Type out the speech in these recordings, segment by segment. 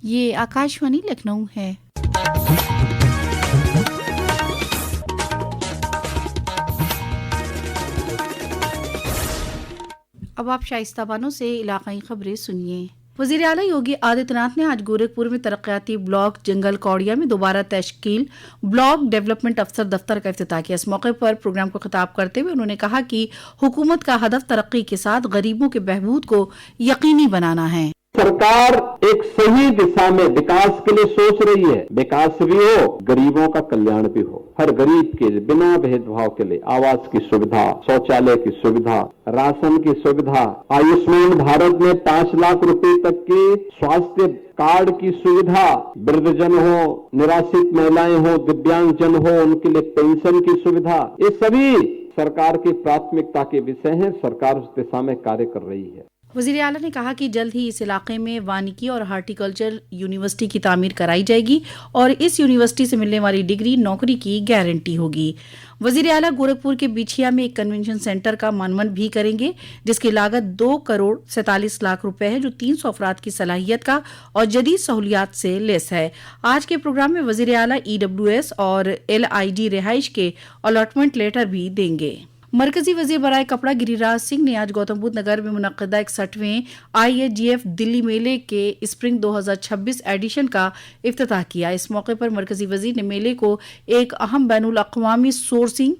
یہ آکاشوانی لکھنؤ ہے۔ اب آپ شائستہ بانو سے علاقائی خبریں سنیے۔ وزیر اعلیٰ یوگی آدتیہ ناتھ نے آج گورکھپور میں ترقیاتی بلاک جنگل کوڑیا میں دوبارہ تشکیل بلاک ڈیولپمنٹ افسر دفتر کا افتتاح کیا۔ اس موقع پر پروگرام کو خطاب کرتے ہوئے انہوں نے کہا کہ حکومت کا ہدف ترقی کے ساتھ غریبوں کے بہبود کو یقینی بنانا ہے۔ سرکار ایک صحیح دشا میں وکاس کے لیے سوچ رہی ہے، وکاس بھی ہو، غریبوں کا کلیان بھی ہو۔ ہر غریب کے لیے بنا بھید بھاؤ کے لیے آواس کی سویدھا، شوچالیہ کی سویدھا، راشن کی سویدھا، آیوشمان بھارت میں 5 لاکھ روپے تک کے سواستھ کارڈ کی سویدھا، وردھ جن ہو، نراشت مہیلائیں ہو، دیویانگ جن ہو، ان کے لیے پینشن کی سویدھا، یہ سبھی سرکار کی پراتمکتا کے وشے ہیں۔ سرکار اس دشا میں کاریہ کر رہی ہے۔ وزیر اعلیٰ نے کہا کہ جلد ہی اس علاقے میں وانیکی اور ہارٹیکلچر یونیورسٹی کی تعمیر کرائی جائے گی اور اس یونیورسٹی سے ملنے والی ڈگری نوکری کی گارنٹی ہوگی۔ وزیر اعلیٰ گورکھپور کے بیچھیا میں ایک کنونشن سینٹر کا مرمت بھی کریں گے، جس کی لاگت 2 کروڑ 47 لاکھ روپے ہے، جو 300 افراد کی صلاحیت کا اور جدید سہولیات سے لیس ہے۔ آج کے پروگرام میں وزیر اعلیٰ EWS اور LID رہائش کے الاٹمنٹ لیٹر بھی دیں گے۔ مرکزی وزیر برائے کپڑا گری راج سنگھ نے آج گوتم بدھ نگر میں منعقدہ 61ویں IAGF دلی میلے کے اسپرنگ 2026 ایڈیشن کا افتتاح کیا۔ اس موقع پر مرکزی وزیر نے میلے کو ایک اہم بین الاقوامی سورسنگ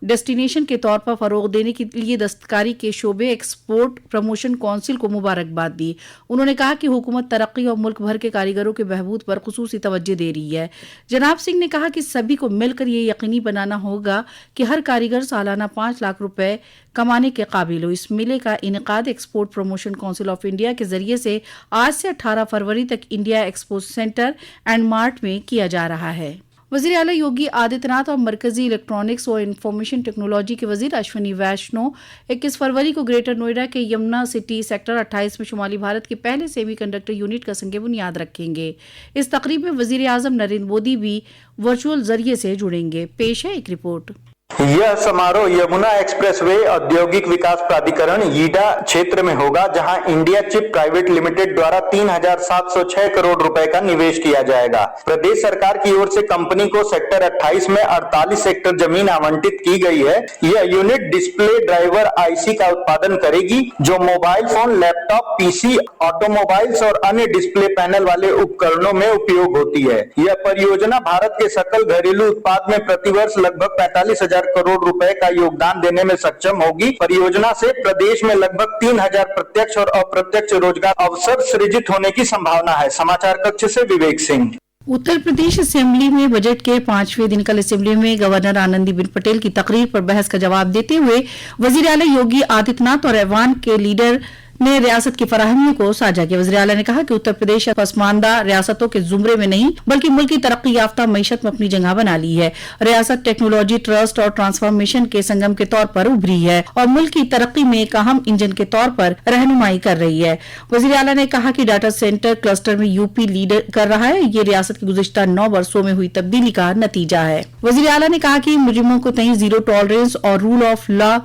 ڈیسٹینیشن کے طور پر فروغ دینے کے لیے دستکاری کے شعبے ایکسپورٹ پروموشن کونسل کو مبارکباد دی۔ انہوں نے کہا کہ حکومت ترقی اور ملک بھر کے کاریگروں کے بہبود پر خصوصی توجہ دے رہی ہے۔ جناب سنگھ نے کہا کہ سبھی کو مل کر یہ یقینی بنانا ہوگا کہ ہر کاریگر سالانہ 5 لاکھ روپے کمانے کے قابل ہو۔ اس میلے کا انعقاد export promotion council of India کے ذریعے سے آج سے 18 فروری تک India expo centre and mart میں کیا جا رہا ہے۔ وزیر اعلیٰ یوگی آدتیہ ناتھ اور مرکزی الیکٹرانکس اور انفارمیشن ٹیکنالوجی کے وزیر اشونی ویشنو 21 فروری کو گریٹر نوئیڈا کے یمنا سٹی سیکٹر 28 میں شمالی بھارت کے پہلے سیمی کنڈکٹر یونٹ کا سنگ بنیاد رکھیں گے۔ اس تقریب میں وزیر اعظم نریندر مودی بھی ورچوئل ذریعے سے جڑیں گے۔ پیش ہے ایک رپورٹ۔ یہ سماروہ یمنا ایکسپریس وے औद्योगिक विकास प्राधिकरण ईडा क्षेत्र में होगा, जहां इंडिया चिप प्राइवेट लिमिटेड द्वारा 3,706 करोड़ रुपए का निवेश किया जाएगा। प्रदेश सरकार की ओर से कंपनी को सेक्टर 28 में 48 हेक्टेयर जमीन आवंटित की गई है। यह यूनिट डिस्प्ले ड्राइवर आईसी का उत्पादन करेगी, जो mobile phone, laptop, PC, automobiles और अन्य डिस्प्ले पैनल वाले उपकरणों में उपयोग होती है। यह परियोजना भारत के सकल घरेलू उत्पाद में प्रतिवर्ष लगभग 45,000 करोड़ रुपए का योगदान देने में सक्षम होगी। परियोजना से प्रदेश में लगभग 3,000 प्रत्यक्ष और अप्रत्यक्ष रोजगार अवसर सृजित होने की संभावना है। समाचार कक्ष से विवेक सिंह। उत्तर प्रदेश असेंबली में बजट के 5वें दिन कल असेंबली में गवर्नर आनंदीबेन पटेल की तकरीर पर बहस का जवाब देते हुए वजीर आला योगी आदित्यनाथ और ऐवान के लीडर ने रियासत की फराहमियों को साझा किया। वज़ीर आला ने कहा कि उत्तर प्रदेश पसमानदा रियासतों के जुमरे में नहीं बल्कि मुल्क की तरक्की याफ्ता मईशत में अपनी जगह बना ली है। रियासत टेक्नोलॉजी, ट्रस्ट और ट्रांसफॉर्मेशन के संगम के तौर पर उभरी है और मुल्क की तरक्की में एक अहम इंजन के तौर पर रहनुमाई कर रही है। वज़ीर आला ने कहा कि डाटा सेंटर क्लस्टर में यूपी लीड कर रहा है। ये रियासत की गुज़िश्ता 9 वर्षों में हुई तब्दीली का नतीजा है। वज़ीर आला ने कहा कि मुजरिमों को तय जीरो टॉलरेंस और रूल ऑफ लॉ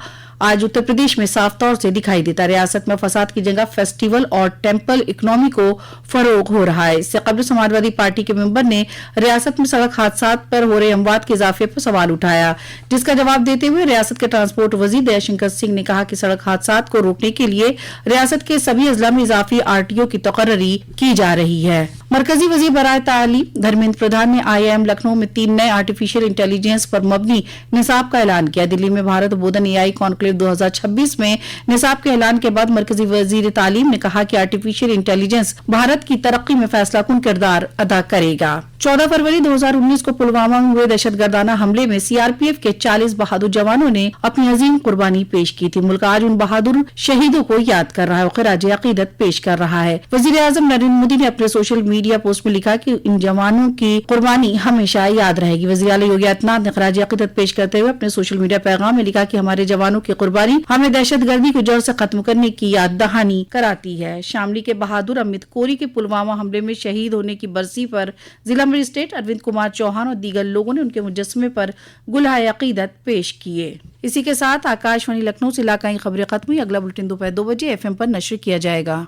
आज उत्तर प्रदेश में साफ तौर से दिखाई देता। रियासत में फसाद की जगह फेस्टिवल और टेम्पल इकोनॉमी को फरोग हो रहा है। इससे कबल समाजवादी पार्टी के मेंबर ने रियासत में सड़क हादसा पर हो रहे अमवात के इजाफे पर सवाल उठाया, जिसका जवाब देते हुए रियासत के ट्रांसपोर्ट वजीर दयाशंकर सिंह ने कहा कि सड़क हादसा को रोकने के लिए रियासत के सभी अजला में इजाफी RTO की तकर्री की जा रही है। मरकजी वजीर बराए तालीम धर्मेंद्र प्रधान ने IIM लखनऊ में 3 नए आर्टिफिशियल इंटेलिजेंस पर मबनी निसाब का ऐलान किया। दिल्ली में भारत बोधन AI कॉन्क्लेव 2026 में निसाब के ऐलान के बाद मरकजी वजीर तालीम ने कहा कि आर्टिफिशियल इंटेलिजेंस भारत की तरक्की में फैसलाकुन किरदार अदा करेगा। 14 फरवरी 2019 को पुलवामा में हुए दहशतगर्दाना हमले में CRPF के 40 बहादुर जवानों ने अपनी अजीम कुर्बानी पेश की थी। मुल्क आज उन बहादुर शहीदों को याद कर रहा है और खिराज अकीदत पेश कर रहा है। वजीर आजम नरेंद्र मोदी ने अपने सोशल मीडिया पोस्ट में लिखा कि इन जवानों की कुर्बानी हमेशा याद रहेगी। वज़ीर आला योगी आदित्यनाथ ने खिराज अकीदत पेश करते हुए अपने सोशल मीडिया पैगाम में लिखा कि हमारे जवानों की कुर्बानी हमें दहशतगर्दी को जड़ से खत्म करने की याद दहानी कराती है। शामली के बहादुर अमित कोरी के पुलवामा हमले में शहीद होने की बरसी पर जिला मजिस्ट्रेट अरविंद कुमार चौहान और दीगर लोगों ने उनके मुजस्समे पर गुलहाए अकीदत पेश किए। इसी के साथ आकाशवाणी लखनऊ से इलाकाई खबरें खत्म हुई। अगला बुलेटिन दोपहर 2 बजे FM पर नश्र किया जाएगा।